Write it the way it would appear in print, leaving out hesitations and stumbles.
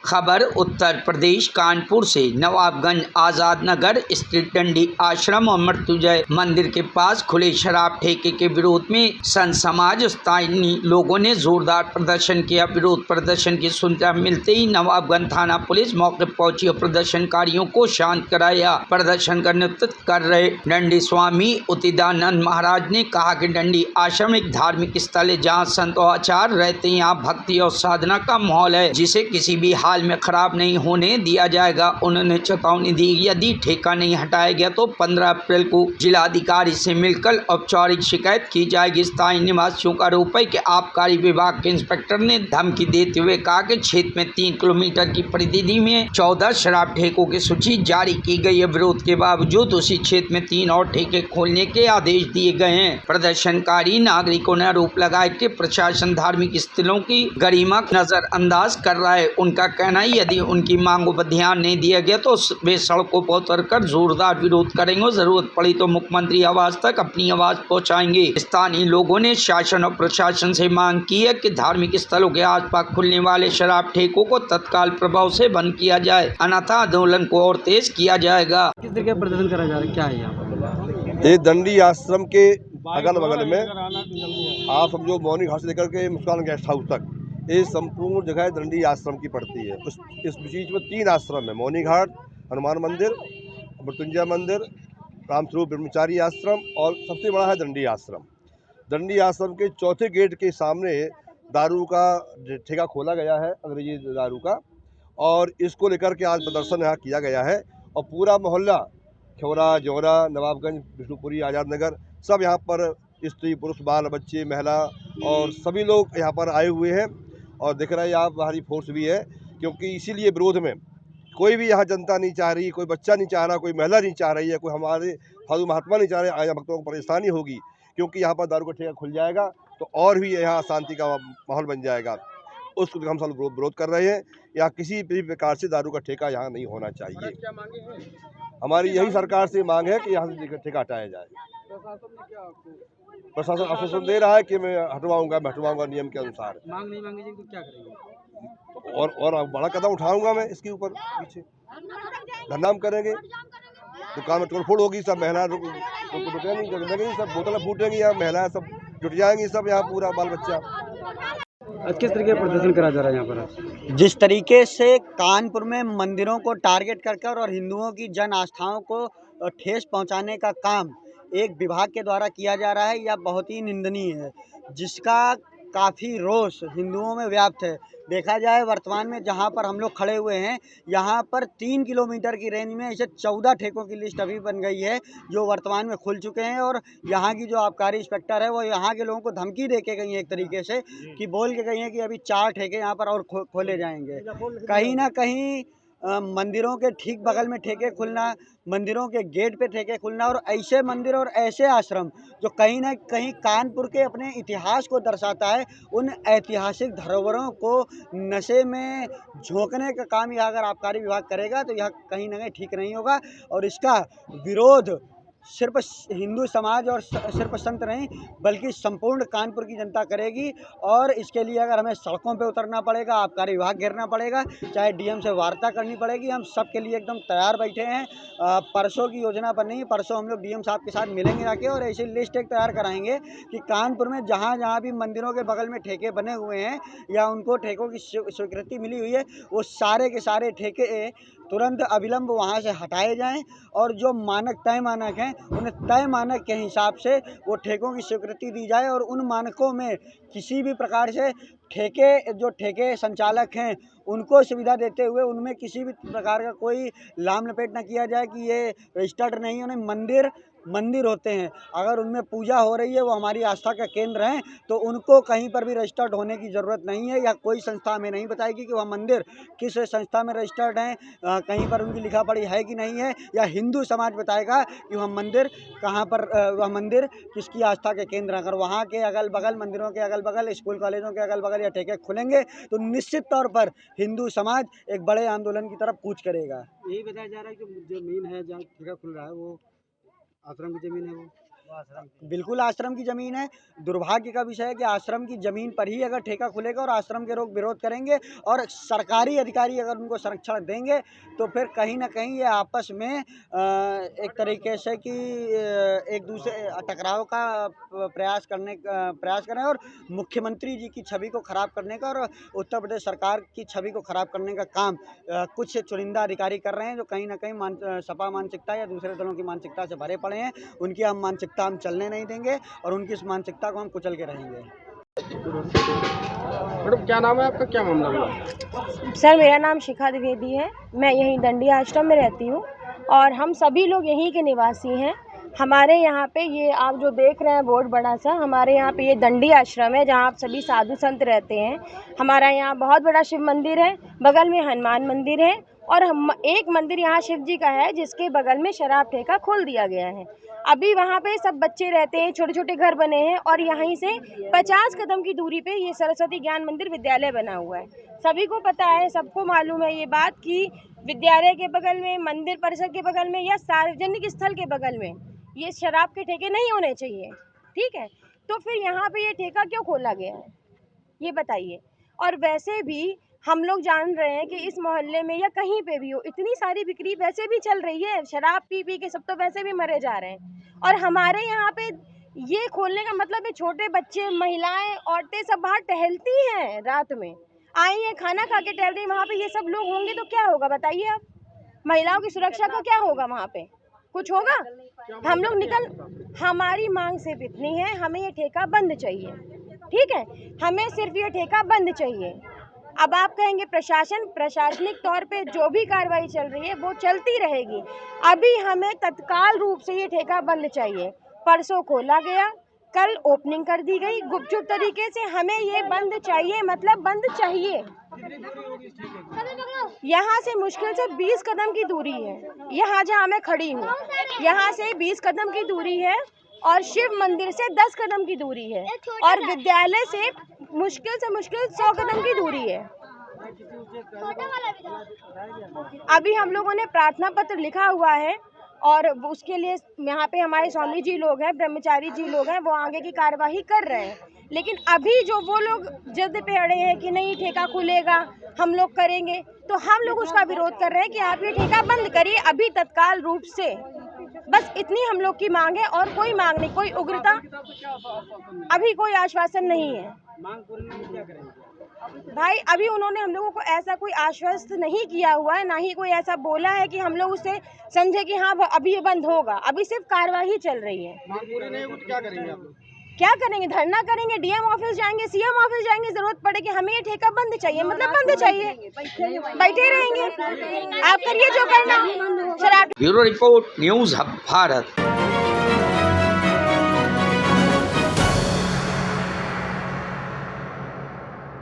खबर उत्तर प्रदेश कानपुर से। नवाबगंज आजाद नगर स्थित डंडी आश्रम और मृत्युंजय मंदिर के पास खुले शराब ठेके के विरोध में संत समाज स्थानीय लोगों ने जोरदार प्रदर्शन किया। विरोध प्रदर्शन की सूचना मिलते ही नवाबगंज थाना पुलिस मौके पहुंची और प्रदर्शनकारियों को शांत कराया। प्रदर्शन का नेतृत्व कर रहे डंडी स्वामी उदितानंद महाराज ने कहा कि डंडी आश्रम एक धार्मिक स्थल है जहाँ संत और आचार्य रहते हैं। यहाँ भक्ति और साधना का माहौल है जिसे किसी भी हाल में खराब नहीं होने दिया जाएगा। उन्होंने चेतावनी दी, यदि ठेका नहीं हटाया गया तो 15 अप्रैल को जिलाधिकारी से मिलकर औपचारिक शिकायत की जाएगी। स्थानीय निवासियों का आरोप है कि आबकारी विभाग के इंस्पेक्टर ने धमकी देते हुए कहा कि क्षेत्र में 3 किलोमीटर की परिधि में 14 शराब ठेकों की सूची जारी की गई है। विरोध के बावजूद उसी क्षेत्र में 3 और ठेके खोलने के आदेश दिए गए हैं। प्रदर्शनकारी नागरिकों ने आरोप लगाया कि प्रशासन धार्मिक स्थलों की गरिमा नजरअंदाज कर रहा है। उनका कहना है यदि उनकी मांगों पर ध्यान नहीं दिया गया तो वे सड़कों पर उतरकर जोरदार विरोध करेंगे। जरूरत पड़ी तो मुख्यमंत्री आवास तक अपनी आवाज पहुंचाएंगे। स्थानीय लोगों ने शासन और प्रशासन से मांग की है कि धार्मिक स्थलों के आसपास खुलने वाले शराब ठेकों को तत्काल प्रभाव से बंद किया जाए, अन्यथा आंदोलन को और तेज किया जाएगा। किस तरह का प्रदर्शन करा जा रहा है, क्या है यहाँ पर? ये दंडी आश्रम के अगल बगल में आप समझो मौनी घाट से लेकर के मुस्कान गेस्ट हाउस तक ये संपूर्ण जगह दंडी आश्रम की पड़ती है। इस बीच में 3 आश्रम है, मौनी घाट, हनुमान मंदिर, मृत्युंजय मंदिर, रामस्वरूप ब्रह्मचारी आश्रम और सबसे बड़ा है दंडी आश्रम। दंडी आश्रम के चौथे गेट के सामने दारू का ठेका खोला गया है, अंग्रेजी दारू का, और इसको लेकर के आज प्रदर्शन यहाँ किया गया है। और पूरा मोहल्ला खौरा, जौरा, नवाबगंज, विष्णुपुरी, आज़ाद नगर सब यहाँ पर स्त्री पुरुष बाल बच्चे महिला और सभी लोग यहाँ पर आए हुए हैं। और दिख रहा है यहाँ भारी फोर्स भी है, क्योंकि इसीलिए विरोध में कोई भी यहाँ जनता नहीं चाह रही, कोई बच्चा नहीं चाह रहा, कोई महिला नहीं चाह रही है, कोई हमारे साधु महात्मा नहीं चाह रहे। आया भक्तों को परेशानी होगी क्योंकि यहाँ पर दारू का ठेका खुल जाएगा तो और भी यहाँ शांति का माहौल बन जाएगा। उसको हम सब विरोध कर रहे हैं। यहाँ किसी भी प्रकार से दारू का ठेका यहाँ नहीं होना चाहिए। हमारी यही सरकार से मांग है कि यहाँ से ठेका हटाया जाए। प्रशासन आश्वासन दे रहा है कि मैं हटवाऊंगा नियम के अनुसार। मांग नहीं मांगेगी तो क्या करेंगे? और बड़ा कदम उठाऊंगा मैं इसके ऊपर, पीछे धरनाम करेंगे, दुकान में तोड़फोड़ होगी, सब महिला रुकेंगी, सब बोतलें फूटेंगी, यहाँ महिलाएं सब जुट जाएंगी, सब यहाँ पूरा बाल बच्चा। किस तरीके का प्रदर्शन करा जा रहा है यहाँ पर? जिस तरीके से कानपुर में मंदिरों को टारगेट कर और हिंदुओं की जन आस्थाओं को ठेस पहुंचाने का काम एक विभाग के द्वारा किया जा रहा है, यह बहुत ही निंदनीय है, जिसका काफ़ी रोष हिंदुओं में व्याप्त है। देखा जाए वर्तमान में जहां पर हम लोग खड़े हुए हैं, यहां पर 3 किलोमीटर की रेंज में ऐसे 14 ठेकों की लिस्ट अभी बन गई है जो वर्तमान में खुल चुके हैं। और यहां की जो आबकारी इंस्पेक्टर है वो यहां के लोगों को धमकी दे के गई है, एक तरीके से कि बोल के गई है कि अभी 4 ठेके यहां पर और खोले जाएंगे। कहीं ना कहीं मंदिरों के ठीक बगल में ठेके खुलना, मंदिरों के गेट पे ठेके खुलना और ऐसे मंदिर और ऐसे आश्रम जो कहीं ना कहीं कानपुर के अपने इतिहास को दर्शाता है, उन ऐतिहासिक धरोहरों को नशे में झोंकने का काम यह अगर आबकारी विभाग करेगा तो यह कहीं ना कहीं ठीक नहीं होगा। और इसका विरोध सिर्फ हिंदू समाज और सिर्फ संत नहीं बल्कि संपूर्ण कानपुर की जनता करेगी। और इसके लिए अगर हमें सड़कों पे उतरना पड़ेगा, आबकारी विभाग घेरना पड़ेगा, चाहे डीएम से वार्ता करनी पड़ेगी, हम सब के लिए एकदम तैयार बैठे हैं। परसों की योजना पर नहीं, परसों हम लोग डीएम साहब के साथ मिलेंगे जाके और ऐसी लिस्ट एक तैयार कराएंगे कि कानपुर में जहाँ जहाँ भी मंदिरों के बगल में ठेके बने हुए हैं या उनको ठेकों की स्वीकृति मिली हुई है, वो सारे के सारे ठेके तुरंत अविलंब वहाँ से हटाए जाएं और जो तय मानक हैं उन्हें तय मानक के हिसाब से वो ठेकों की स्वीकृति दी जाए। और उन मानकों में किसी भी प्रकार से ठेके संचालक हैं उनको सुविधा देते हुए उनमें किसी भी प्रकार का कोई लाम लपेट न किया जाए कि ये रजिस्टर्ड नहीं है। उन्हें मंदिर होते हैं, अगर उनमें पूजा हो रही है, वो हमारी आस्था का केंद्र हैं, तो उनको कहीं पर भी रजिस्टर्ड होने की ज़रूरत नहीं है। या कोई संस्था हमें नहीं बताएगी कि वह मंदिर किस संस्था में रजिस्टर्ड हैं, कहीं पर उनकी लिखा पढ़ी है कि नहीं है। या हिंदू समाज बताएगा कि वह मंदिर कहाँ पर, वह मंदिर किसकी आस्था के केंद्र। अगर वहाँ के अगल बगल, मंदिरों के अगल बगल, स्कूल कॉलेजों के अगल बगल या ठेके खुलेंगे तो निश्चित तौर पर हिंदू समाज एक बड़े आंदोलन की तरफ कूच करेगा। यही बताया जा रहा है कि जो ज़मीन है जहाँ ठेका खुल रहा है वो आश्रम की ज़मीन है, वो बिल्कुल आश्रम की ज़मीन है। दुर्भाग्य का विषय है कि आश्रम की ज़मीन पर ही अगर ठेका खुलेगा और आश्रम के लोग विरोध करेंगे और सरकारी अधिकारी अगर उनको संरक्षण देंगे तो फिर कहीं ना कहीं ये आपस में एक तरीके से कि एक दूसरे टकराव का प्रयास करें और मुख्यमंत्री जी की छवि को ख़राब करने का और उत्तर प्रदेश सरकार की छवि को ख़राब करने का काम कुछ चुनिंदा अधिकारी कर रहे हैं, जो कहीं ना कहीं सपा मानसिकता या दूसरे दलों की मानसिकता से भरे पड़े हैं। उनकी हम मानसिकता हम चलने नहीं देंगे और उनकी इस मानसिकता को हम कुचल के रहेंगे। मैडम क्या नाम है आपका, क्या मामला हुआ? सर मेरा नाम शिखा द्विवेदी है। मैं यहीं दंडी आश्रम में रहती हूँ और हम सभी लोग यहीं के निवासी हैं। हमारे यहाँ पे ये आप जो देख रहे हैं बोर्ड बड़ा सा, हमारे यहाँ पे ये दंडी आश्रम है जहाँ आप सभी साधु संत रहते हैं। हमारा यहाँ बहुत बड़ा शिव मंदिर है, बगल में हनुमान मंदिर है और एक मंदिर यहाँ शिव जी का है जिसके बगल में शराब ठेका खोल दिया गया है। अभी वहाँ पे सब बच्चे रहते हैं, छोटे छोटे घर बने हैं और यहीं से 50 कदम की दूरी पे ये सरस्वती ज्ञान मंदिर विद्यालय बना हुआ है। सभी को पता है, सबको मालूम है ये बात कि विद्यालय के बगल में, मंदिर परिसर के बगल में या सार्वजनिक स्थल के बगल में ये शराब के ठेके नहीं होने चाहिए, ठीक है। तो फिर यहाँ पे ये ठेका क्यों खोला गया है ये बताइए। और वैसे भी हम लोग जान रहे हैं कि इस मोहल्ले में या कहीं पे भी हो, इतनी सारी बिक्री वैसे भी चल रही है, शराब पी पी के सब तो वैसे भी मरे जा रहे हैं। और हमारे यहाँ पे ये खोलने का मतलब है छोटे बच्चे, महिलाएं, औरतें सब बाहर टहलती हैं, रात में आई हैं, खाना खा के टहल रही, वहाँ पे ये सब लोग होंगे तो क्या होगा बताइए आप। महिलाओं की सुरक्षा का क्या होगा, वहाँ पे कुछ होगा? हम लोग हमारी मांग सिर्फ इतनी है, हमें ये ठेका बंद चाहिए, ठीक है। हमें सिर्फ ये ठेका बंद चाहिए। अब आप कहेंगे प्रशासनिक तौर पे जो भी कार्रवाई चल रही है वो चलती रहेगी। अभी हमें तत्काल रूप से ये ठेका बंद चाहिए। परसों खोला गया, कल ओपनिंग कर दी गई गुपचुप तरीके से। हमें ये बंद चाहिए, मतलब बंद चाहिए। यहाँ से मुश्किल से 20 कदम की दूरी है, यहाँ जहाँ मैं खड़ी हूँ, यहाँ से 20 कदम की दूरी है और शिव मंदिर से 10 कदम की दूरी है और विद्यालय से मुश्किल 100 कदम की दूरी है। अभी हम लोगों ने प्रार्थना पत्र लिखा हुआ है और उसके लिए यहाँ पे हमारे स्वामी जी लोग हैं, ब्रह्मचारी जी लोग हैं, वो आगे की कार्यवाही कर रहे हैं। लेकिन अभी जो वो लोग जिद पे अड़े हैं कि नहीं ठेका खुलेगा, हम लोग करेंगे, तो हम लोग उसका विरोध कर रहे हैं कि आप ये ठेका बंद करिए अभी तत्काल रूप से। बस इतनी हम लोग की मांग है और कोई मांग नहीं, कोई उग्रता, अभी कोई आश्वासन नहीं है। भाई अभी उन्होंने हम लोगों को ऐसा कोई आश्वस्त नहीं किया हुआ है, ना ही कोई ऐसा बोला है कि हम लोग उससे समझे कि हाँ अभी ये बंद होगा। अभी सिर्फ कार्यवाही चल रही है। क्या करेंगे? धरना करेंगे, डीएम ऑफिस जाएंगे, सीएम ऑफिस जाएंगे, जरूरत पड़े कि हमें ये ठेका बंद चाहिए, मतलब बंद चाहिए, बैठे रहेंगे। आप करिए जो करना। Bureau report, news hub Bharat.